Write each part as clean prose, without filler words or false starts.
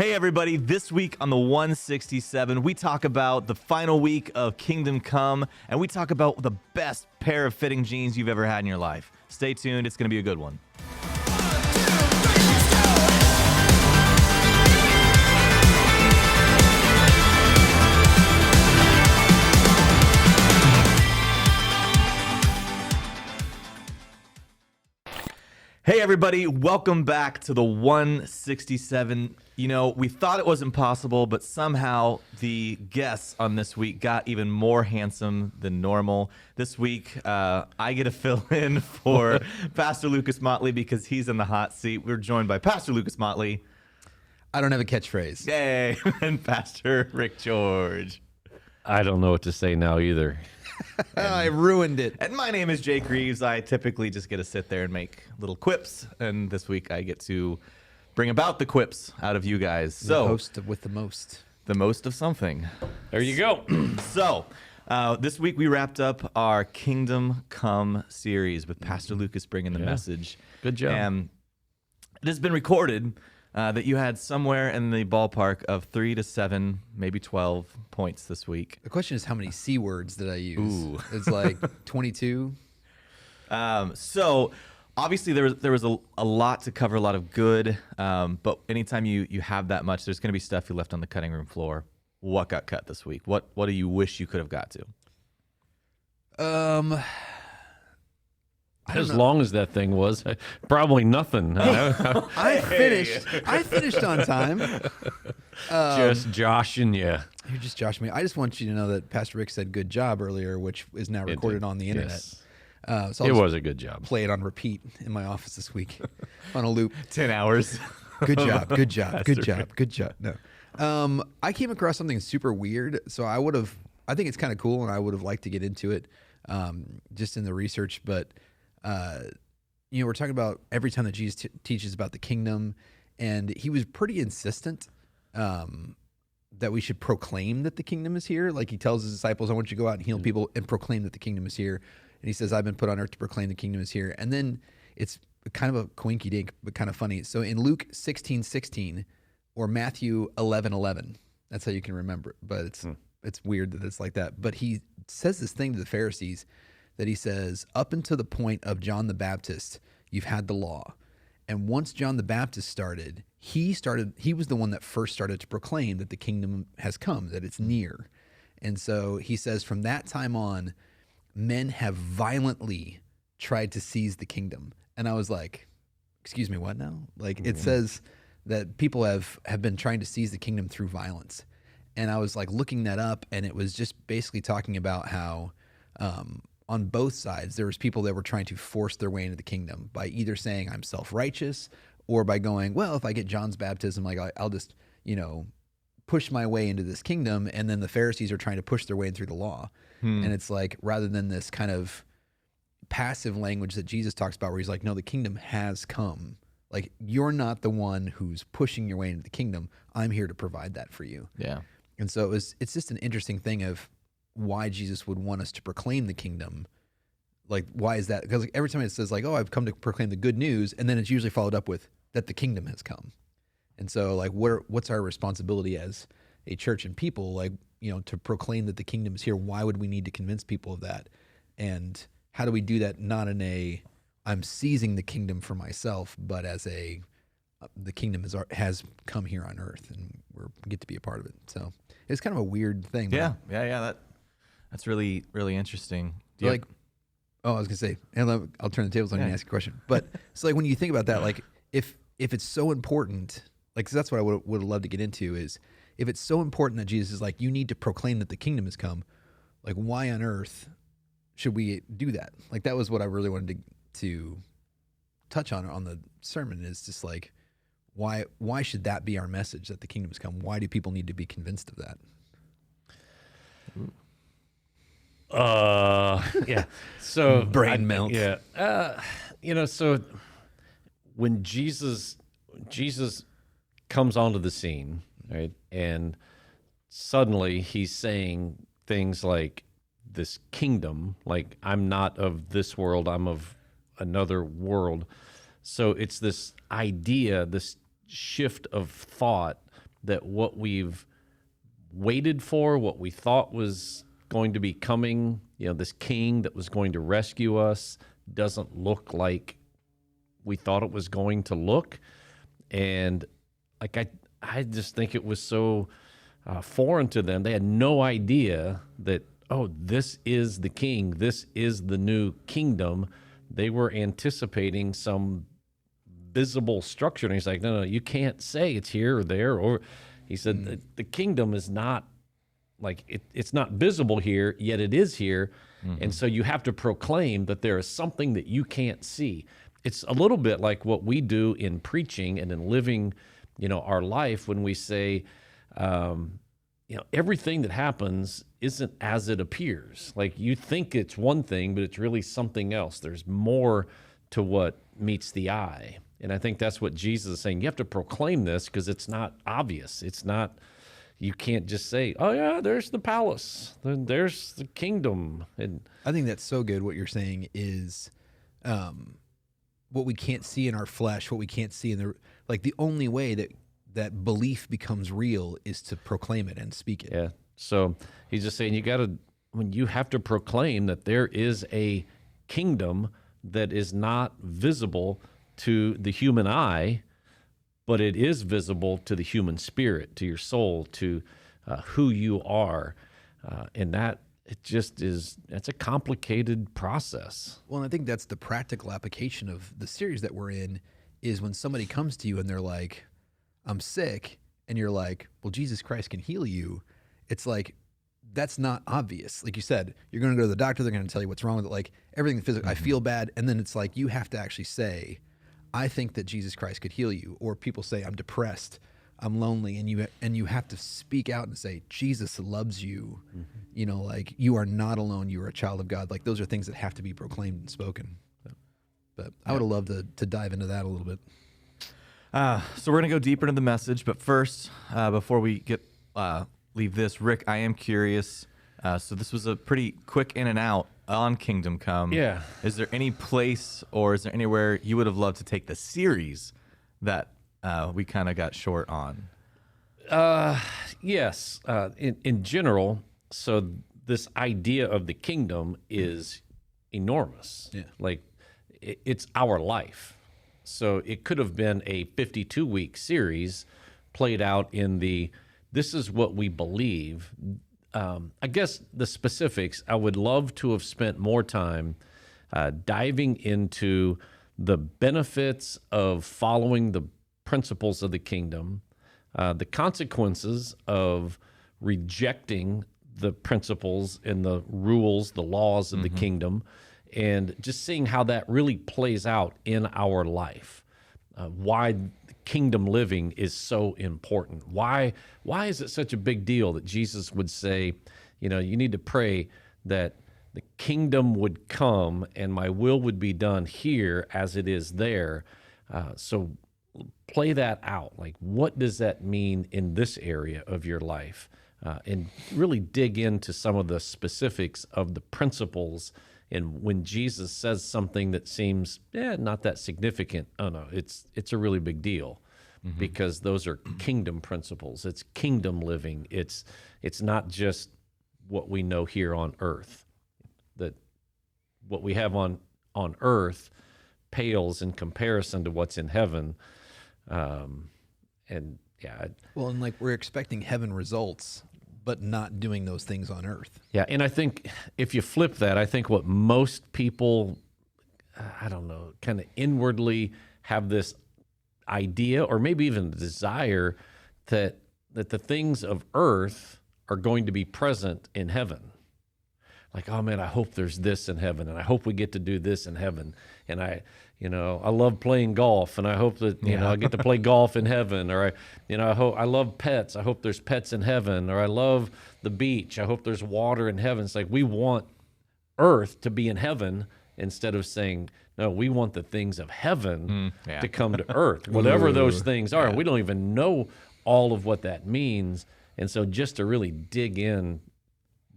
Hey everybody, this week on the 167, we talk about the final week of Kingdom Come, and we talk about the best pair of fitting jeans you've ever had in your life. Stay tuned, it's going to be a good one. Hey everybody, welcome back to the 167. You know, we thought it was impossible, but somehow the guests on this week got even more handsome than normal. This week, I get to fill in for Pastor Lucas Motley because he's in the hot seat. We're joined by Pastor Lucas Motley. I don't have a catchphrase. Yay! And Pastor Rick George. I don't know what to say now either. I ruined it. And my name is Jake Reeves. I typically just get to sit there and make little quips, and this week I get to bring about the quips out of you guys. So, the host with the most. The most of something. There you go. So, this week we wrapped up our Kingdom Come series with Pastor Lucas bringing the message. Good job. And it has been recorded that you had somewhere in the ballpark of 3 to 7, maybe 12 points this week. The question is, how many C words did I use? Ooh. It's like 22. So obviously there was a lot to cover, a lot of good, but anytime you have that much, there's going to be stuff you left on the cutting room floor. What got cut this week? What do you wish you could have got to? As long as that thing was, probably nothing. I finished on time. Just joshing you. You're just joshing me. I just want you to know that Pastor Rick said "good job" earlier, which is now recorded on the internet. Yes. So It was a good job. Play it on repeat in my office this week on a loop. 10 hours. Good job. Good job. Good job. Good job. No. I came across something super weird, so I think it's kind of cool, and I would have liked to get into it just in the research, but we're talking about every time that Jesus teaches about the kingdom, and he was pretty insistent that we should proclaim that the kingdom is here. Like he tells his disciples, I want you to go out and heal people and proclaim that the kingdom is here. And he says, I've been put on earth to proclaim the kingdom is here. And then it's kind of a coinky dink, but kind of funny. So in Luke 16:16 or Matthew 11:11, that's how you can remember it. But it's weird that it's like that. But he says this thing to the Pharisees that he says, up until the point of John the Baptist, you've had the law. And once John the Baptist started, he was the one that first started to proclaim that the kingdom has come, that it's near. And so he says, from that time on, men have violently tried to seize the kingdom. And I was like, excuse me, what now? Like it says that people have been trying to seize the kingdom through violence. And I was like looking that up, and it was just basically talking about how on both sides, there was people that were trying to force their way into the kingdom by either saying I'm self-righteous or by going, well, if I get John's baptism, like I'll just, push my way into this kingdom. And then the Pharisees are trying to push their way in through the law. And it's like, rather than this kind of passive language that Jesus talks about where he's like, no, the kingdom has come. Like, you're not the one who's pushing your way into the kingdom. I'm here to provide that for you. Yeah. And so it's just an interesting thing of why Jesus would want us to proclaim the kingdom. Like, why is that? Because like, every time it says like, oh, I've come to proclaim the good news, and then it's usually followed up with that the kingdom has come. And so like, what's our responsibility as a church and people, like, to proclaim that the kingdom is here? Why would we need to convince people of that? And how do we do that not in I'm seizing the kingdom for myself, but as the kingdom has come here on earth, and we get to be a part of it. So it's kind of a weird thing. Yeah. That's really, really interesting. I was gonna say, and I'll turn the tables on you and ask you a question. But so like when you think about that, like if it's so important, like 'cause that's what I would have loved to get into is if it's so important that Jesus is like, you need to proclaim that the kingdom has come, like why on earth should we do that? Like that was what I really wanted to touch on the sermon, is just like why should that be our message, that the kingdom has come? Why do people need to be convinced of that? Yeah. So brain melt. Yeah. So when Jesus comes onto the scene, right, and suddenly he's saying things like this kingdom, like I'm not of this world, I'm of another world. So it's this idea, this shift of thought that what we've waited for, what we thought was going to be coming, this king that was going to rescue us, doesn't look like we thought it was going to look. And like I just think it was so foreign to them. They had no idea that, oh, this is the king. This is the new kingdom. They were anticipating some visible structure. And he's like, no, you can't say it's here or there. Or he said the kingdom is not like it's not visible here, yet it is here. And so you have to proclaim that there is something that you can't see. It's a little bit like what we do in preaching and in living, our life when we say, everything that happens isn't as it appears. Like you think it's one thing, but it's really something else. There's more to what meets the eye. And I think that's what Jesus is saying. You have to proclaim this because it's not obvious. It's not, you can't just say, oh yeah, there's the palace. Then there's the kingdom. And I think that's so good. What you're saying is what we can't see in our flesh, what we can't see in the only way that belief becomes real is to proclaim it and speak it. Yeah. So he's just saying you have to proclaim that there is a kingdom that is not visible to the human eye, but it is visible to the human spirit, to your soul, to who you are. And that it just is, it's a complicated process. Well, and I think that's the practical application of the series that we're in is when somebody comes to you and they're like, I'm sick, and you're like, well, Jesus Christ can heal you. It's like, that's not obvious. Like you said, you're going to go to the doctor. They're going to tell you what's wrong with it. Like everything physical, I feel bad. And then it's like, you have to actually say, I think that Jesus Christ could heal you. Or people say, I'm depressed, I'm lonely. And you have to speak out and say, Jesus loves you. Like you are not alone. You are a child of God. Like those are things that have to be proclaimed and spoken. But I would have loved to dive into that a little bit. So we're going to go deeper into the message, but first, before we leave this, Rick, I am curious. So this was a pretty quick in and out on Kingdom Come. Yeah. Is there any place or is there anywhere you would have loved to take the series that we kind of got short on? Yes. In general, so this idea of the kingdom is enormous. Yeah. Like it's our life. So it could have been a 52-week series played out in this is what we believe. I guess the specifics, I would love to have spent more time diving into the benefits of following the principles of the kingdom, the consequences of rejecting the principles and the rules, the laws of the kingdom, and just seeing how that really plays out in our life. Why kingdom living is so important. Why is it such a big deal that Jesus would say, you need to pray that the kingdom would come and my will would be done here as it is there. So play that out. Like, what does that mean in this area of your life? And really dig into some of the specifics of the principles. And when Jesus says something that seems not that significant, oh no, it's a really big deal, because those are kingdom principles. It's kingdom living. It's not just what we know here on earth. That what we have on earth pales in comparison to what's in heaven. And like we're expecting heaven results, but not doing those things on earth. Yeah, and I think if you flip that, I think what most people, kind of inwardly have this idea or maybe even the desire that the things of earth are going to be present in heaven. Like, oh man, I hope there's this in heaven, and I hope we get to do this in heaven. And I love playing golf, and I hope that I get to play golf in heaven. Or I love pets. I hope there's pets in heaven. Or I love the beach. I hope there's water in heaven. It's like we want earth to be in heaven instead of saying, no, we want the things of heaven to come to earth, whatever those things are. And we don't even know all of what that means. And so just to really dig in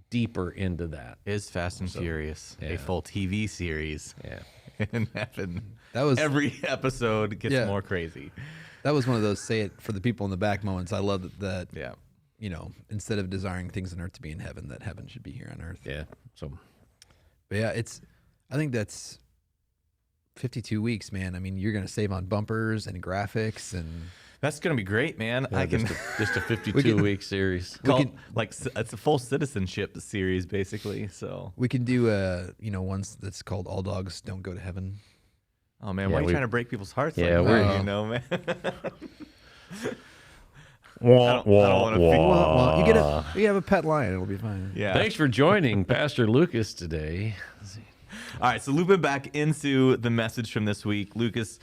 deeper into that. Is Fast and Furious a full TV series? Yeah. In heaven. That was every episode gets more crazy. That was one of those say it for the people in the back moments. I love that. Yeah. You know, instead of desiring things on earth to be in heaven, that heaven should be here on earth. Yeah. So, But yeah, I think that's 52 weeks, man. I mean, you're going to save on bumpers and graphics and. That's gonna be great, man. yeah, I can just a 52-week series. it's a full citizenship series, basically. So We can do ones that's called All Dogs Don't Go to Heaven. oh man, Yeah, why are you we- trying to break people's hearts? Yeah, like we're- that, you know, man. I don't wanna feel- Well, you have a pet lion, it'll be fine. Yeah. Thanks for joining Pastor Lucas today. All right, so looping back into the message from this week, Lucas,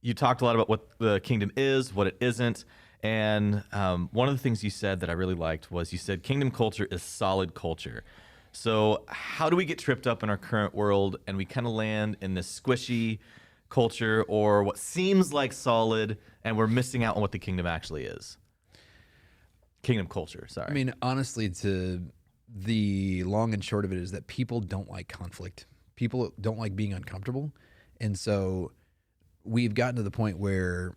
you talked a lot about what the kingdom is, what it isn't, and one of the things you said that I really liked was you said kingdom culture is solid culture. So how do we get tripped up in our current world and we kind of land in this squishy culture or what seems like solid, and we're missing out on what the kingdom actually is? Kingdom culture, sorry. I mean, honestly, the long and short of it is that people don't like conflict. People don't like being uncomfortable. And so we've gotten to the point where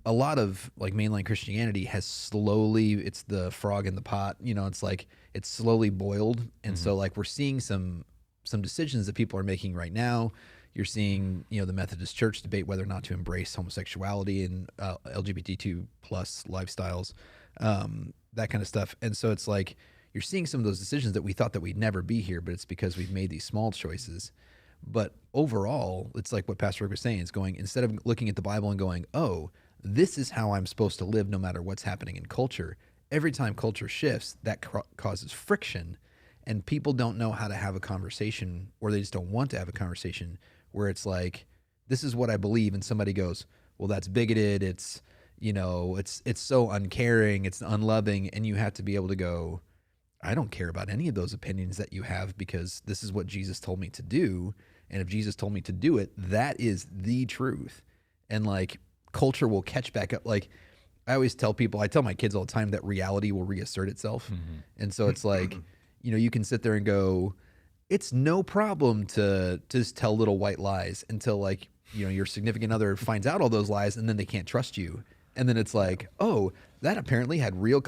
a lot of like mainline Christianity has slowly, it's the frog in the pot, you know, it's like it's slowly boiled. And so like we're seeing some decisions that people are making right now. You're seeing, you know, the Methodist Church debate whether or not to embrace homosexuality and LGBTQ plus lifestyles, that kind of stuff. And so it's like you're seeing some of those decisions that we thought that we'd never be here, but it's because we've made these small choices. But overall, it's like what Pastor Rick was saying, is going, instead of looking at the Bible and going, oh, this is how I'm supposed to live no matter what's happening in culture. Every time culture shifts, that causes friction, and people don't know how to have a conversation, or they just don't want to have a conversation where it's like, this is what I believe, and somebody goes, well, that's bigoted, it's, you know, it's so uncaring, it's unloving, and you have to be able to go, I don't care about any of those opinions that you have because this is what Jesus told me to do. And if Jesus told me to do it, that is the truth. And like culture will catch back up. Like I always tell people, I tell my kids all the time that reality will reassert itself. And so it's like, you know, you can sit there and go, it's no problem to just tell little white lies until like, you know, your significant other finds out all those lies and then they can't trust you. And then it's like, oh, that apparently had real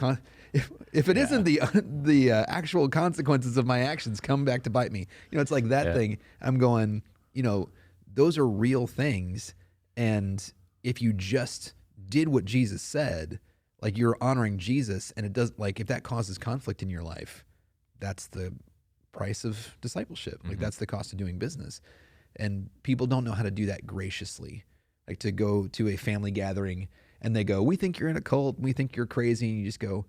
if it isn't the actual consequences of my actions come back to bite me. You know, it's like that thing. I'm going, you know, those are real things. And if you just did what Jesus said, like you're honoring Jesus, and it does, like if that causes conflict in your life, that's the price of discipleship. Like that's the cost of doing business. And people don't know how to do that graciously. Like to go to a family gathering and they go, we think you're in a cult, we think you're crazy, and you just go,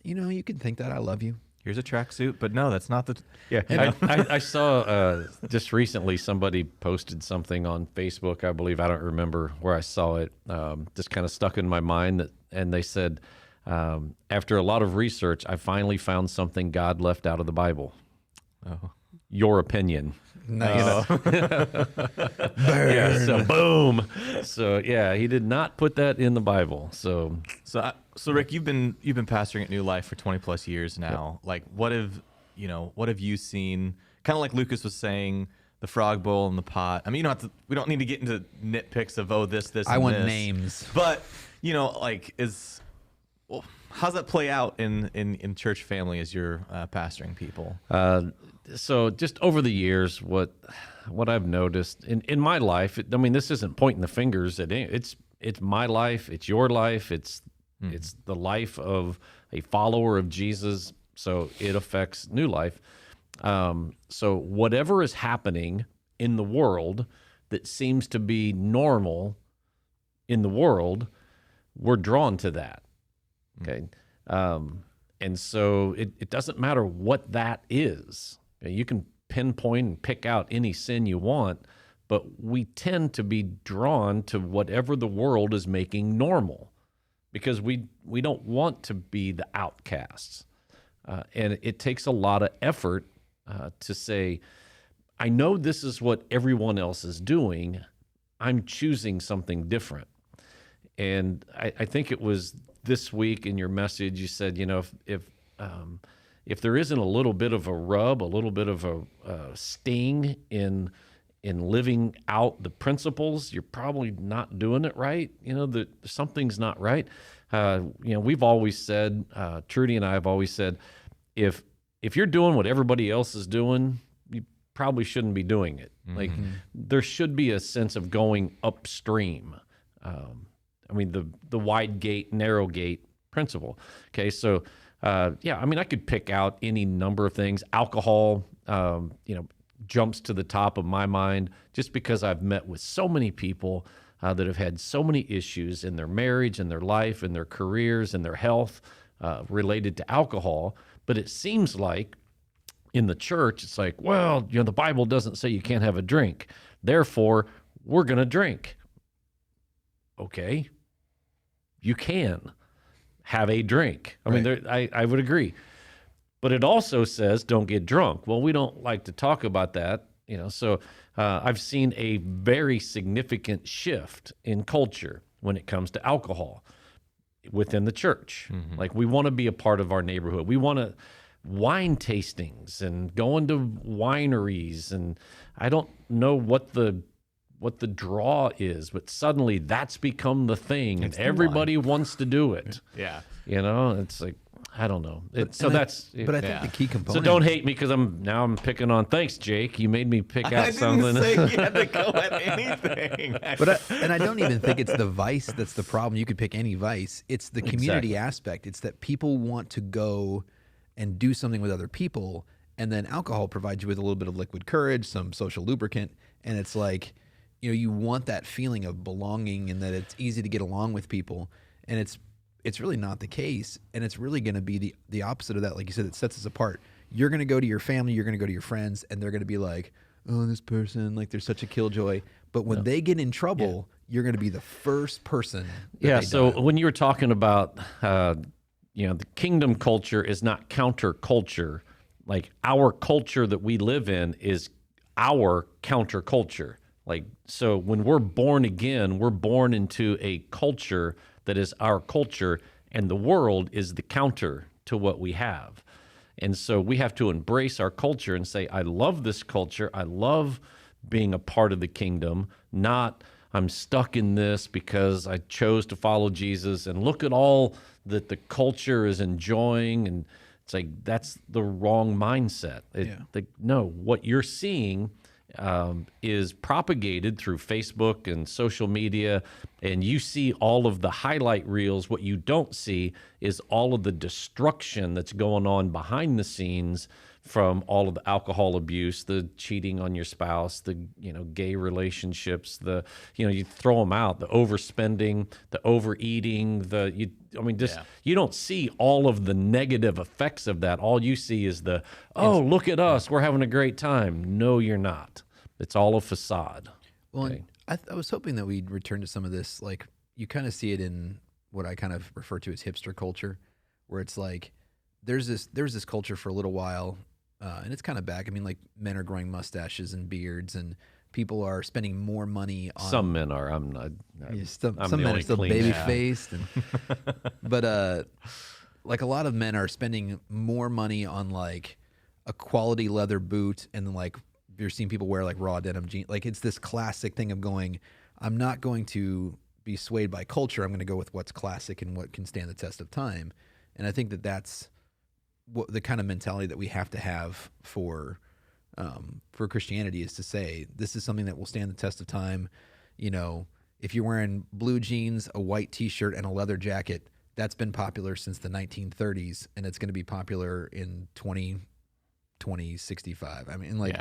you know, you can think that, I love you. Here's a tracksuit, but no, that's not the. Yeah, I saw just recently somebody posted something on Facebook, I believe. I don't remember where I saw it. Just kind of stuck in my mind, and they said, after a lot of research, I finally found something God left out of the Bible. Oh. Your opinion. Nice. Yeah, so boom. So yeah, he did not put that in the Bible. So Rick, you've been pastoring at New Life for 20 plus years now. Yep. Like, what have you seen? Kind of like Lucas was saying, the frog boil in the pot. I mean, we don't need to get into nitpicks of this. I want this. names, but you know, like, how's that play out in church family as you're pastoring people? So just over the years, what I've noticed in my life, I mean, this isn't pointing the fingers at any, it's my life, it's your life, it's the life of a follower of Jesus, so it affects New Life. So whatever is happening in the world that seems to be normal in the world, we're drawn to that. Okay. And so it doesn't matter what that is. You can pinpoint and pick out any sin you want, but we tend to be drawn to whatever the world is making normal because we don't want to be the outcasts. And it takes a lot of effort to say, I know this is what everyone else is doing. I'm choosing something different. And I think it was this week in your message, you said, you know, if there isn't a little bit of a rub, a little bit of a sting in in living out the principles, you're probably not doing it right. That something's not right. We've always said, Trudy and I have always said, if you're doing what everybody else is doing, you probably shouldn't be doing it. Like, there should be a sense of going upstream. The wide gate, narrow gate principle. Okay, so I could pick out any number of things. Alcohol, jumps to the top of my mind just because I've met with so many people that have had so many issues in their marriage, in their life, in their careers, in their health related to alcohol. But it seems like in the church, it's like, well, the Bible doesn't say you can't have a drink. Therefore, we're going to drink. Okay, you can have a drink. I would agree. But it also says don't get drunk. Well, we don't like to talk about that, So I've seen a very significant shift in culture when it comes to alcohol within the church. Like, we want to be a part of our neighborhood. We want to wine tastings and going to wineries, and I don't know what the draw is, but suddenly that's become the thing, and everybody wants to do it. Yeah. It's like, I don't know. But I think the key component. So don't hate me because I'm picking on. Thanks, Jake. You made me pick out something. I didn't say you had to go at anything. And I don't even think it's the vice that's the problem. You could pick any vice. It's the community aspect. It's that people want to go and do something with other people, and then alcohol provides you with a little bit of liquid courage, some social lubricant, and it's like, you want that feeling of belonging and that it's easy to get along with people, and it's really not the case, and it's really going to be the opposite of that. Like you said, it sets us apart. You're going to go to your family, you're going to go to your friends, and they're going to be like, oh, this person, like, they're such a killjoy. But when they get in trouble, you're going to be the first person. So when you were talking about, the kingdom culture is not counterculture. Like, our culture that we live in is our counterculture. Like, so when we're born again, we're born into a culture that is our culture, and the world is the counter to what we have. And so we have to embrace our culture and say, I love this culture. I love being a part of the kingdom, not I'm stuck in this because I chose to follow Jesus, and look at all that the culture is enjoying. And it's like, that's the wrong mindset. No, what you're seeing is propagated through Facebook and social media, and you see all of the highlight reels. What you don't see is all of the destruction that's going on behind the scenes from all of the alcohol abuse, the cheating on your spouse, the gay relationships, you throw them out, the overspending, the overeating, you don't see all of the negative effects of that. All you see is look at us, we're having a great time. No, you're not. It's all a facade. Well, okay. I was hoping that we'd return to some of this. Like, you kind of see it in what I kind of refer to as hipster culture, where it's like there's this culture for a little while, and it's kind of back. I mean, like, men are growing mustaches and beards, and people are spending more money on. Some men are. I'm not. Some men are still baby faced, but like, a lot of men are spending more money on like a quality leather boot, and like, you're seeing people wear like raw denim jeans. Like, it's this classic thing of going, I'm not going to be swayed by culture. I'm going to go with what's classic and what can stand the test of time. And I think that that's what the kind of mentality that we have to have for Christianity, is to say, this is something that will stand the test of time. If you're wearing blue jeans, a white t-shirt, and a leather jacket, that's been popular since the 1930s, and it's going to be popular in 2065. I mean, like,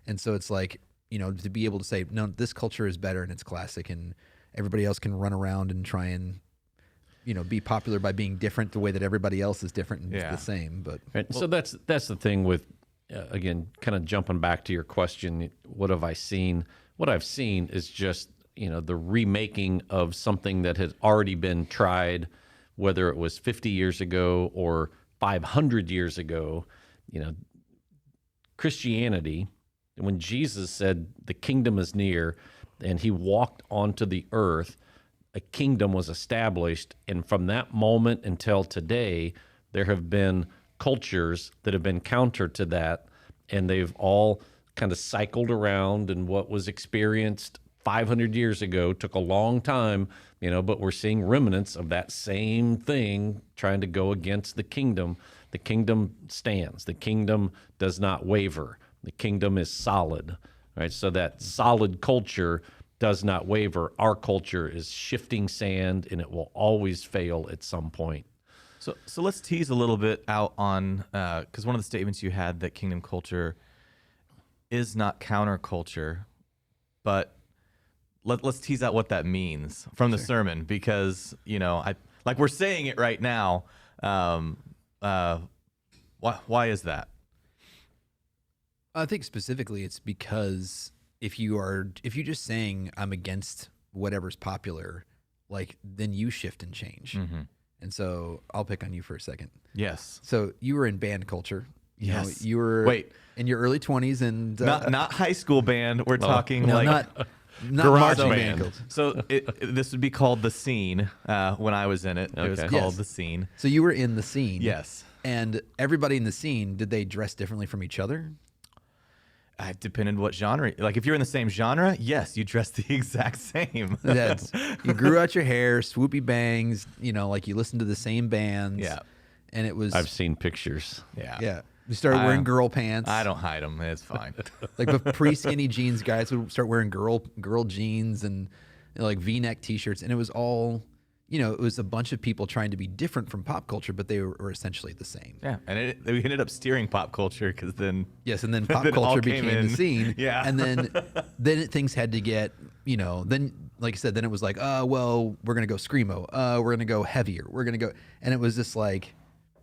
and so it's like, to be able to say, no, this culture is better and it's classic, and everybody else can run around and try and, be popular by being different the way that everybody else is different and the same. But so that's the thing with, again, kind of jumping back to your question, what have I seen? What I've seen is just, the remaking of something that has already been tried, whether it was 50 years ago or 500 years ago. Christianity, when Jesus said the kingdom is near and he walked onto the earth, a kingdom was established. And from that moment until today, there have been cultures that have been counter to that, and they've all kind of cycled around, and what was experienced 500 years ago took a long time, but we're seeing remnants of that same thing trying to go against the kingdom. The kingdom stands. The kingdom does not waver. The kingdom is solid, right? So that solid culture does not waver. Our culture is shifting sand, and it will always fail at some point. So let's tease a little bit out on, because one of the statements you had that kingdom culture is not counterculture, but let's tease out what that means from the sermon, because we're saying it right now. Why is that? I think specifically it's because if you just saying I'm against whatever's popular, then you shift and change. Mm-hmm. And so I'll pick on you for a second. Yes. So you were in band culture. Yes. You were in your early 20s and not high school band. We're talking not garage marching band. culture. So this would be called The Scene. When I was in it, it was Okay. called Yes. The Scene. So you were in the scene. Yes. And everybody in the scene, did they dress differently from each other? It depended what genre. Like if you're in the same genre, yes, you dress the exact same. You grew out your hair, swoopy bangs, you listened to the same bands. Yeah. And it was I've seen pictures. Yeah. You started wearing girl pants. I don't hide them. It's fine. But pre-skinny jeans guys would start wearing girl jeans and V-neck t-shirts, and it was all, it was a bunch of people trying to be different from pop culture, but they were essentially the same. Yeah, and we ended up steering pop culture because then Yes, and then pop then it all culture came became in. the scene. Yeah. And then things had to get, then like I said, then it was like, well, we're gonna go screamo, we're gonna go heavier, we're gonna go, and it was just like,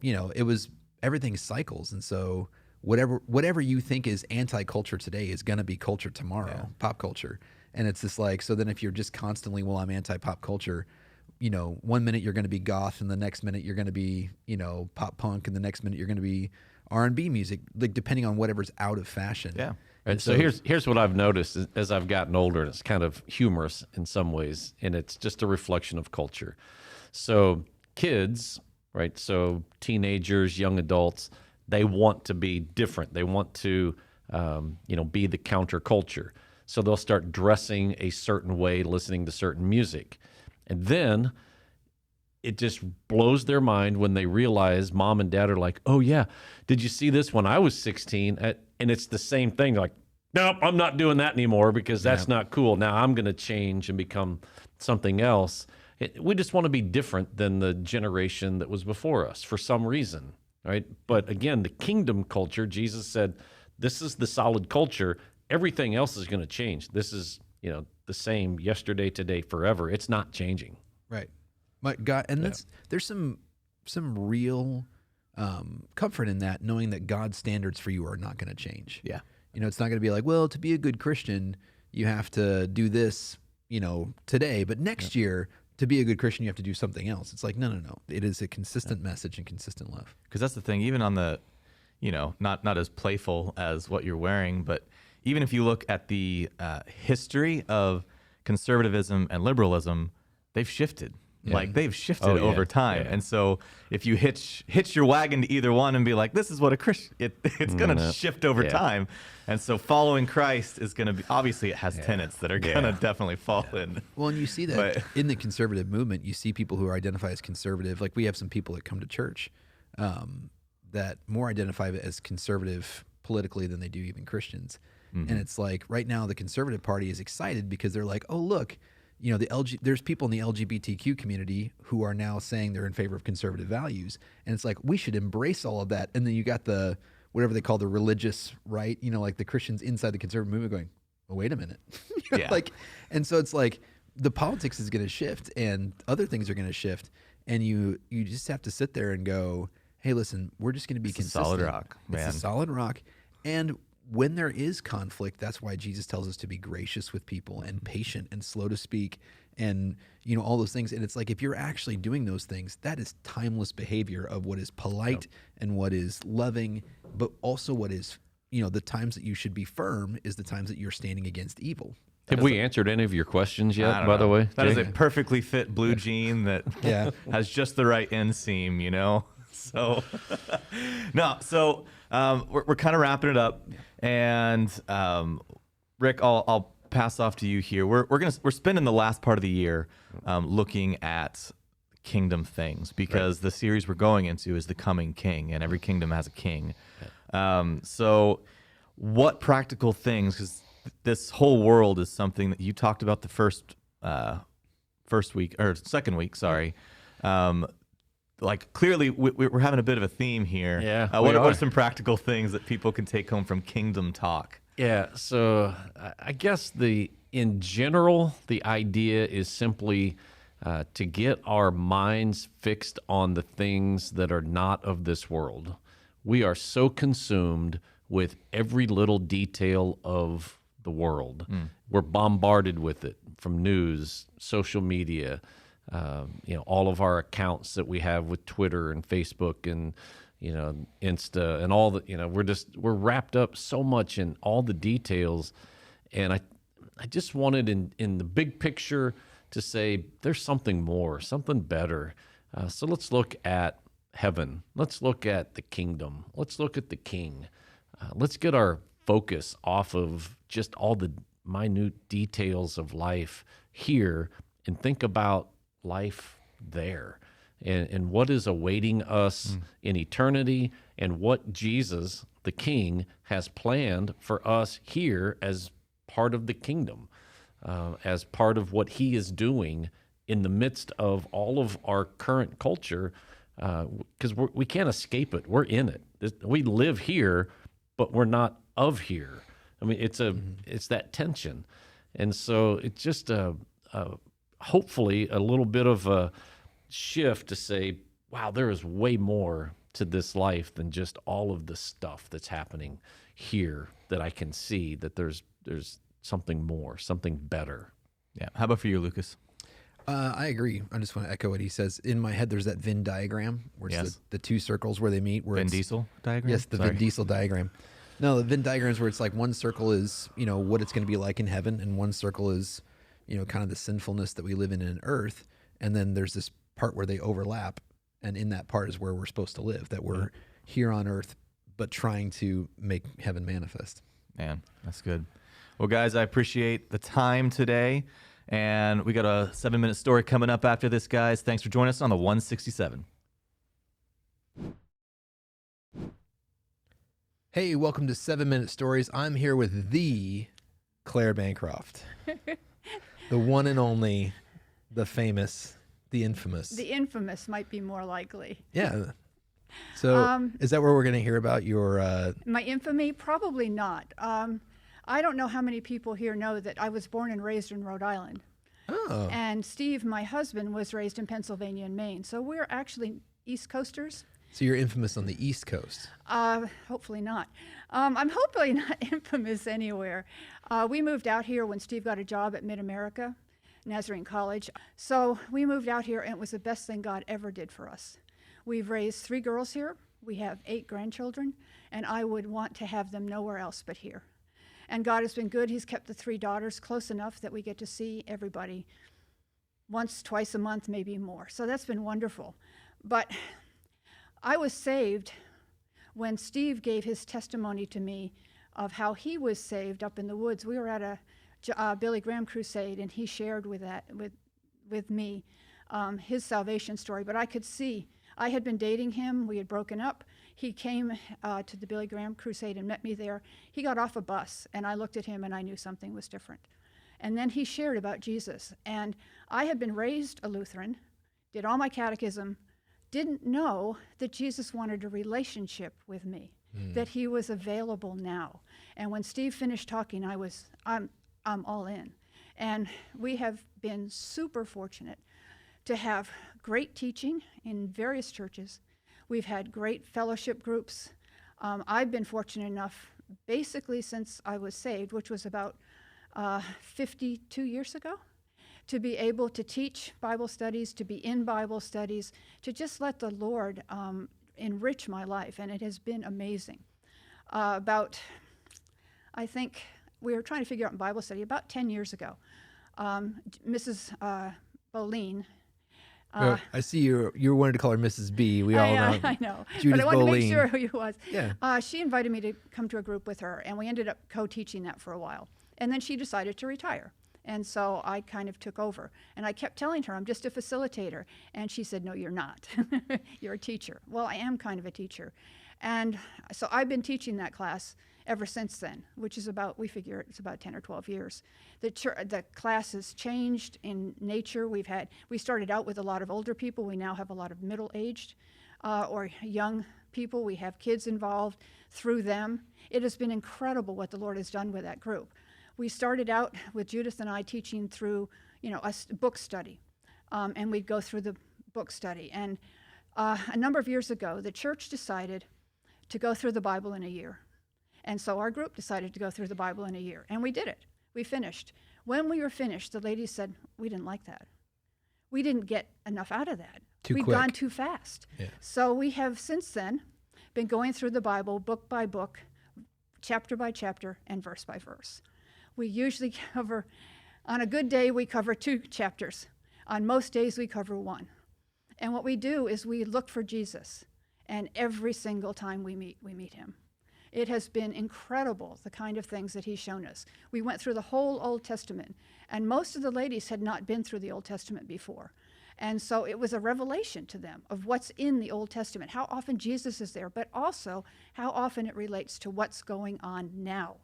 it was everything cycles, and so whatever you think is anti-culture today is gonna be culture tomorrow, pop culture, and it's just like, so then if you're just constantly, well, I'm anti-pop culture. 1 minute you're going to be goth, and the next minute you're going to be, pop punk, and the next minute you're going to be R&B music, depending on whatever's out of fashion. Yeah. And so here's what I've noticed as I've gotten older, and it's kind of humorous in some ways, and it's just a reflection of culture. So kids, right? So teenagers, young adults, they want to be different. They want to, be the counterculture. So they'll start dressing a certain way, listening to certain music. And then it just blows their mind when they realize mom and dad are like, oh, yeah, did you see this when I was 16? And it's the same thing. Like, nope, I'm not doing that anymore because that's not cool. Now I'm going to change and become something else. We just want to be different than the generation that was before us for some reason, right? But again, the kingdom culture, Jesus said, this is the solid culture. Everything else is going to change. This is, the same yesterday, today, forever. It's not changing. Right. My God, and there's some real comfort in that, knowing that God's standards for you are not going to change. Yeah. It's not going to be like, well, to be a good Christian, you have to do this, today, but next year, to be a good Christian, you have to do something else. It's like, no. It is a consistent message and consistent love. Because that's the thing, even on the, not as playful as what you're wearing, but even if you look at the history of conservatism and liberalism, they've shifted. Yeah. They've shifted over time. Yeah. And so if you hitch your wagon to either one and be like, this is what a Christian, it's going to shift over time. And so following Christ is going to be, obviously it has tenets that are going to definitely fall in. Well, and you see that in the conservative movement, you see people who identify as conservative. Like we have some people that come to church that more identify as conservative politically than they do even Christians. Mm-hmm. And it's like right now the Conservative Party is excited because they're like, oh, look, there's people in the LGBTQ community who are now saying they're in favor of conservative values. And it's like, we should embrace all of that. And then you got the, whatever they call the religious right, like the Christians inside the conservative movement going, oh, wait a minute. And so it's like the politics is going to shift and other things are going to shift. And you just have to sit there and go, hey, listen, we're just going to be consistent. Solid rock, man. It's a solid rock. And when there is conflict, that's why Jesus tells us to be gracious with people and patient and slow to speak and, all those things. And it's like, if you're actually doing those things, that is timeless behavior of what is polite and what is loving, but also what is, the times that you should be firm is the times that you're standing against evil. Have we answered any of your questions I yet, don't by know. the way? That is Jay? a perfectly fit blue jean that has just the right inseam, So, no. So we're kind of wrapping it up, and Rick, I'll pass off to you here. We're spending the last part of the year looking at kingdom things because the series we're going into is the coming king, and every kingdom has a king. So what practical things, because this whole world is something that you talked about the second week, sorry. Like clearly we're having a bit of a theme here. Yeah, what are some practical things that people can take home from kingdom talk? Yeah, so I guess in general, the idea is simply to get our minds fixed on the things that are not of this world. We are so consumed with every little detail of the world. We're bombarded with it from news, social media, all of our accounts that we have with Twitter and Facebook and Insta and all the, we're wrapped up so much in all the details. And I just wanted in the big picture to say there's something more, something better. So let's look at heaven. Let's look at the kingdom. Let's look at the king. Let's get our focus off of just all the minute details of life here and think about life there. And what is awaiting us in eternity, and what Jesus, the King, has planned for us here as part of the kingdom, as part of what he is doing in the midst of all of our current culture, because we can't escape it. We're in it. We live here, but we're not of here. I mean, it's that tension. And so it's just hopefully a little bit of a shift to say, wow, there is way more to this life than just all of the stuff that's happening here, that I can see that there's something more, something better. Yeah. How about for you, Lucas? I agree. I just want to echo what he says. In my head, there's that Venn diagram where it's the two circles where they meet. Vin Diesel diagram? Yes, the Vin Diesel diagram. No, the Venn diagram is where it's like one circle is, what it's going to be like in heaven, and one circle is, kind of the sinfulness that we live in earth. And then there's this part where they overlap, and in that part is where we're supposed to live, that we're here on earth, but trying to make heaven manifest. Man, that's good. Well, guys, I appreciate the time today, and we got a 7-minute story coming up after this, guys. Thanks for joining us on the 167. Hey, welcome to 7-Minute Stories. I'm here with the Claire Bancroft, the one and only, the famous, the infamous. The infamous might be more likely. Yeah. So is that where we're going to hear about your... My infamy? Probably not. I don't know how many people here know that I was born and raised in Rhode Island. Oh. And Steve, my husband, was raised in Pennsylvania and Maine. So we're actually East Coasters. So you're infamous on the East Coast. Hopefully not. I'm hopefully not infamous anywhere. We moved out here when Steve got a job at Mid-America, Nazarene College. So we moved out here, and it was the best thing God ever did for us. We've raised 3 girls here. We have 8 grandchildren, and I would want to have them nowhere else but here. And God has been good. He's kept the 3 daughters close enough that we get to see everybody once, twice a month, maybe more. So that's been wonderful. But I was saved when Steve gave his testimony to me of how he was saved up in the woods. We were at a Billy Graham crusade, and he shared with me his salvation story. But I could see, I had been dating him. We had broken up. He came to the Billy Graham crusade and met me there. He got off a bus, and I looked at him, and I knew something was different. And then he shared about Jesus. And I had been raised a Lutheran, did all my catechism, didn't know that Jesus wanted a relationship with me, that he was available now. And when Steve finished talking, I'm all in. And we have been super fortunate to have great teaching in various churches. We've had great fellowship groups. I've been fortunate enough, basically since I was saved, which was about 52 years ago, to be able to teach Bible studies, to be in Bible studies, to just let the Lord enrich my life, and it has been amazing. I think we were trying to figure out in Bible study about 10 years ago. Mrs. Boleen Well, I see you wanted to call her Mrs. B. We all know. I know. Judith but I wanted to make Boleen. sure who he was. Yeah. She invited me to come to a group with her, and we ended up co-teaching that for a while. And then she decided to retire. And so I kind of took over. And I kept telling her, I'm just a facilitator. And she said, no, you're not. You're a teacher. Well, I am kind of a teacher. And so I've been teaching that class ever since then, which is about, we figure it's about 10 or 12 years. The class has changed in nature. We started out with a lot of older people. We now have a lot of middle-aged or young people. We have kids involved through them. It has been incredible what the Lord has done with that group. We started out with Judith and I teaching through, a book study, and we'd go through the book study. And a number of years ago, the church decided to go through the Bible in a year. And so our group decided to go through the Bible in a year, and we did it. We finished. When we were finished, the ladies said, we didn't like that. We didn't get enough out of that. Too We'd quick. gone too fast. Yeah. So we have since then been going through the Bible book by book, chapter by chapter, and verse by verse. We usually cover, on a good day, we cover 2 chapters. On most days, we cover 1. And what we do is we look for Jesus. And every single time we meet him. It has been incredible, the kind of things that he's shown us. We went through the whole Old Testament, and most of the ladies had not been through the Old Testament before. And so it was a revelation to them of what's in the Old Testament, how often Jesus is there, but also how often it relates to what's going on now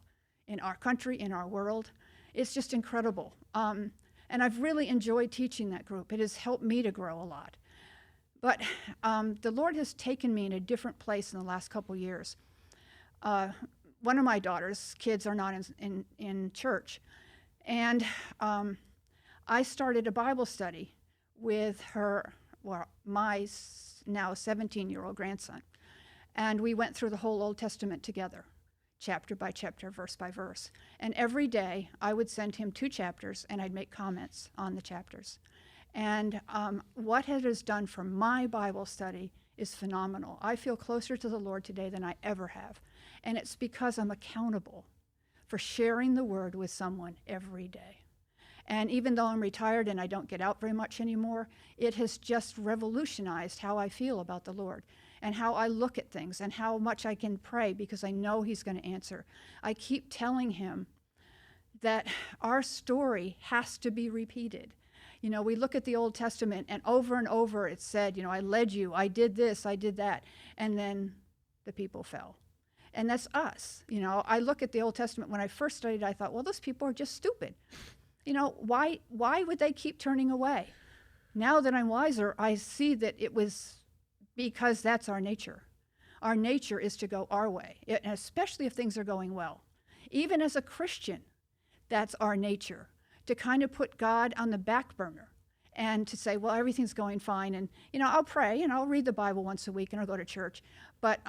in our country, in our world. It's just incredible. And I've really enjoyed teaching that group. It has helped me to grow a lot. But the Lord has taken me in a different place in the last couple years. One of my daughter's kids are not in church. And I started a Bible study with my now 17-year-old grandson. And we went through the whole Old Testament together, chapter by chapter, verse by verse. And every day I would send him 2 chapters, and I'd make comments on the chapters. And what it has done for my Bible study is phenomenal. I feel closer to the Lord today than I ever have. And it's because I'm accountable for sharing the word with someone every day. And even though I'm retired and I don't get out very much anymore, it has just revolutionized how I feel about the Lord and how I look at things and how much I can pray because I know he's going to answer. I keep telling him that our story has to be repeated. We look at the Old Testament, and over it said, I led you, I did this, I did that, and then the people fell. And that's us. I look at the Old Testament. When I first studied, I thought, well, those people are just stupid. Why would they keep turning away? Now that I'm wiser, I see that it was because that's our nature. Our nature is to go our way, and especially if things are going well. Even as a Christian, that's our nature. To kind of put God on the back burner and to say, well, everything's going fine. And, I'll pray and I'll read the Bible once a week and I'll go to church, but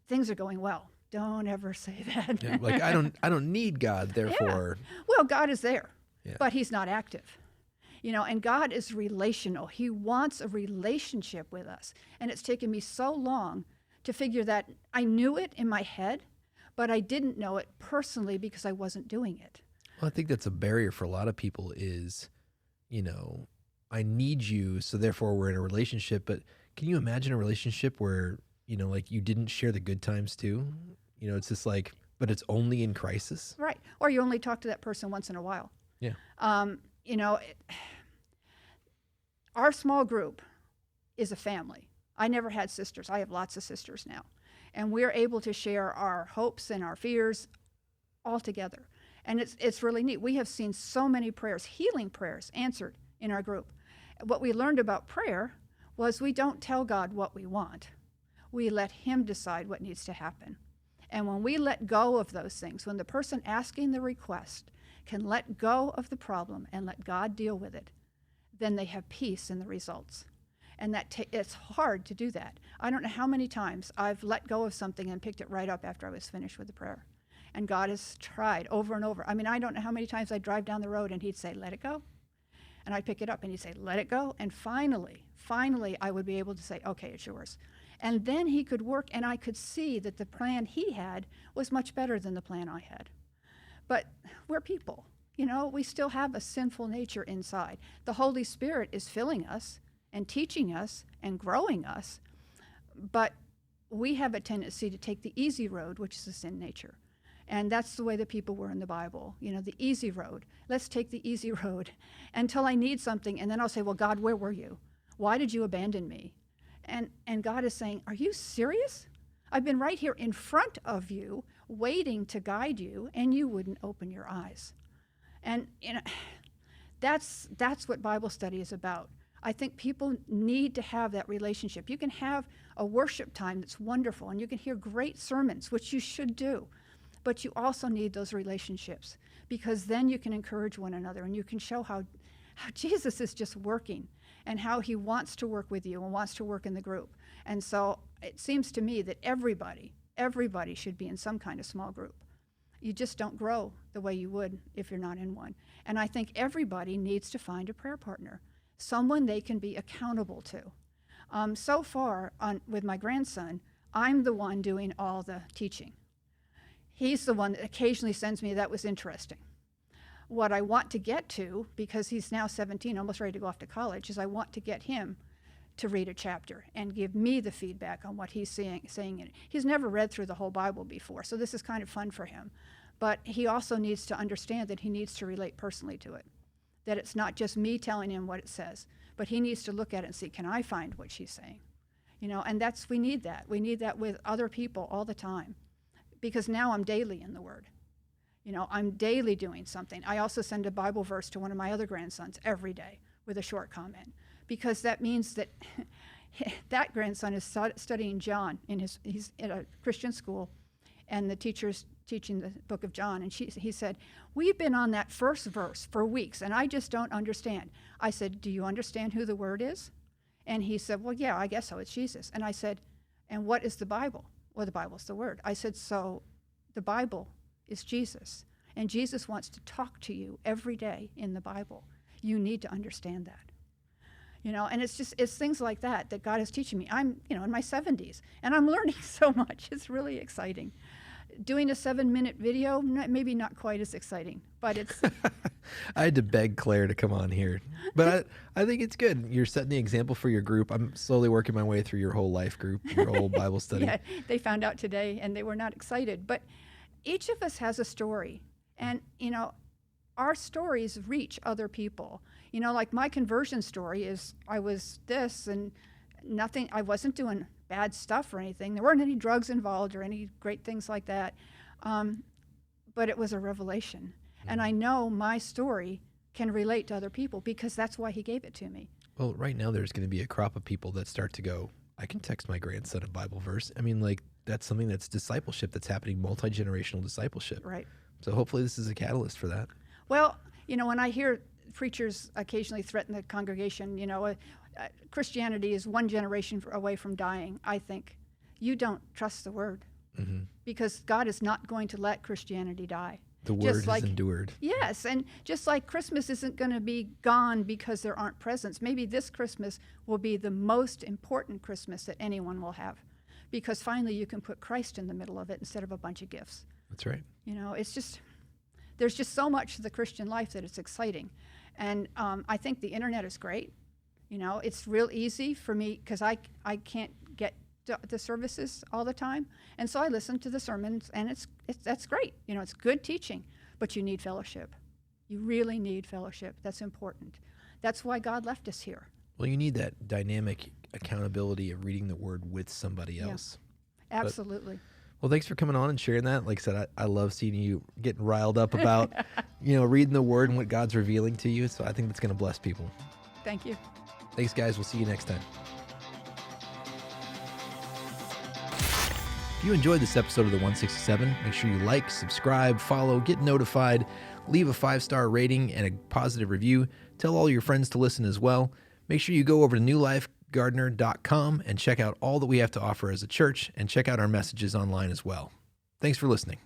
things are going well. Don't ever say that. Yeah, like I don't need God, therefore. Yeah. Well, God is there, Yeah. but he's not active. And God is relational. He wants a relationship with us. And it's taken me so long to figure that. I knew it in my head, but I didn't know it personally because I wasn't doing it. Well, I think that's a barrier for a lot of people is, I need you, so therefore we're in a relationship. But can you imagine a relationship where, like you didn't share the good times too? It's just like, but it's only in crisis. Right. Or you only talk to that person once in a while. Yeah. Our small group is a family. I never had sisters. I have lots of sisters now. And we're able to share our hopes and our fears all together. And it's really neat. We have seen so many prayers, healing prayers, answered in our group. What we learned about prayer was we don't tell God what we want. We let him decide what needs to happen. And when we let go of those things, when the person asking the request can let go of the problem and let God deal with it, then they have peace in the results. And it's hard to do that. I don't know how many times I've let go of something and picked it right up after I was finished with the prayer. And God has tried over and over. I don't know how many times I'd drive down the road and he'd say, let it go. And I'd pick it up and he'd say, let it go. And finally, I would be able to say, okay, it's yours. And then he could work, and I could see that the plan he had was much better than the plan I had. But we're people. We still have a sinful nature inside. The Holy Spirit is filling us, and teaching us and growing us. But we have a tendency to take the easy road, which is the sin nature. And that's the way the people were in the Bible, the easy road. Let's take the easy road until I need something, and then I'll say, well, God, where were you? Why did you abandon me? And God is saying, are you serious? I've been right here in front of you, waiting to guide you, and you wouldn't open your eyes. And that's what Bible study is about. I think people need to have that relationship. You can have a worship time that's wonderful, and you can hear great sermons, which you should do. But you also need those relationships, because then you can encourage one another, and you can show how Jesus is just working and how he wants to work with you and wants to work in the group. And so it seems to me that everybody should be in some kind of small group. You just don't grow the way you would if you're not in one. And I think everybody needs to find a prayer partner, someone they can be accountable to. So far with my grandson, I'm the one doing all the teaching. He's the one that occasionally sends me, that was interesting. What I want to get to, because he's now 17, almost ready to go off to college, is I want to get him to read a chapter and give me the feedback on what he's saying in it. He's never read through the whole Bible before, so this is kind of fun for him. But he also needs to understand that he needs to relate personally to it, that it's not just me telling him what it says, but he needs to look at it and see, can I find what she's saying? And we need that. We need that with other people all the time, because now I'm daily in the Word. I'm daily doing something. I also send a Bible verse to one of my other grandsons every day with a short comment, because that means that that grandson is studying John. He's at a Christian school, and the teacher's teaching the book of John, and he said, we've been on that first verse for weeks, and I just don't understand. I said, do you understand who the Word is? And he said, well, yeah, I guess so. It's Jesus. And I said, and what is the Bible? Well, the Bible's the Word. I said, so the Bible is Jesus, and Jesus wants to talk to you every day in the Bible. You need to understand that. And it's things like that God is teaching me. I'm, in my 70s, and I'm learning so much. It's really exciting. Doing a 7-minute video, maybe not quite as exciting, but it's... I had to beg Claire to come on here, but I think it's good. You're setting the example for your group. I'm slowly working my way through your whole life group, your whole Bible study. Yeah, they found out today, and they were not excited. But each of us has a story, and, our stories reach other people. Like my conversion story is, I was this and nothing, I wasn't doing bad stuff or anything. There weren't any drugs involved or any great things like that. But it was a revelation. And I know my story can relate to other people, because that's why he gave it to me. Well, right now there's going to be a crop of people that start to go, I can text my grandson a Bible verse. I mean, that's something that's discipleship that's happening, multi-generational discipleship. Right. So hopefully this is a catalyst for that. Well, when I hear preachers occasionally threaten the congregation, Christianity is one generation away from dying, I think you don't trust the Word, because God is not going to let Christianity die. The Word has endured. Yes, and just like Christmas isn't going to be gone because there aren't presents, maybe this Christmas will be the most important Christmas that anyone will have, because finally you can put Christ in the middle of it instead of a bunch of gifts. That's right. There's just so much to the Christian life that it's exciting. And I think the internet is great. It's real easy for me, because I can't get the services all the time. And so I listen to the sermons, and that's great. It's good teaching, but you need fellowship. You really need fellowship. That's important. That's why God left us here. Well, you need that dynamic accountability of reading the Word with somebody else. Yeah, absolutely. Well, thanks for coming on and sharing that. Like I said, I love seeing you getting riled up about, reading the Word and what God's revealing to you. So I think that's going to bless people. Thank you. Thanks, guys. We'll see you next time. If you enjoyed this episode of the 167, make sure you like, subscribe, follow, get notified, leave a 5-star rating and a positive review. Tell all your friends to listen as well. Make sure you go over to newlifegardener.com and check out all that we have to offer as a church, and check out our messages online as well. Thanks for listening.